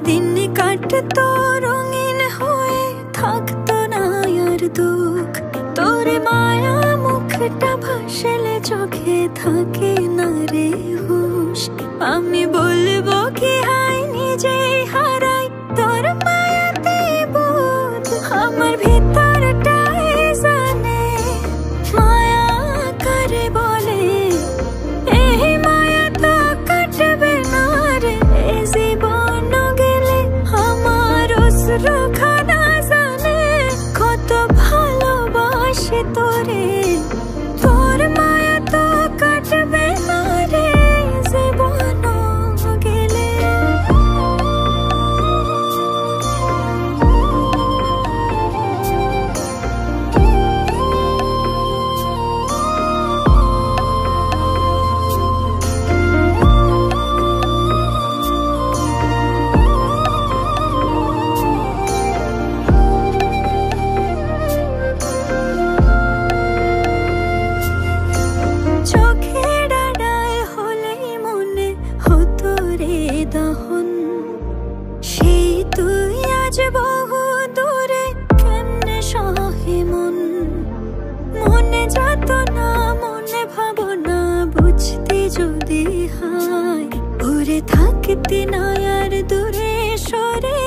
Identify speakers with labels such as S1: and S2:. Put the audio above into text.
S1: দিন কাটতো রঙিন হয়ে, থাকতো না আর দুঃখ। তোর মায়া মুখটা ভাসলে চোখে থাকে না রে হুঁশ। আমি বলবো কি হাই নিজেই হারাই তোর মায়াতে বোধ। আমার ভিতরটাই জানে মায়া কারে বলে, এই মায়া তো কাটবে না রে জীবন গেলে। আমার অশ্রুখানা জানে কত ভালোবাসি তোরে, তোর মায়া তো কাটবে না রে জীবন গেলে। চোখের আড়াল হলেই মনে হতো রে দহন, সেই তুই আজ বহু দূরে কেমনে সহে মন। মনে যত না মনে ভাবনা বুঝতে যদি হয়, উড়ে থাকতে না আর দূরে সরে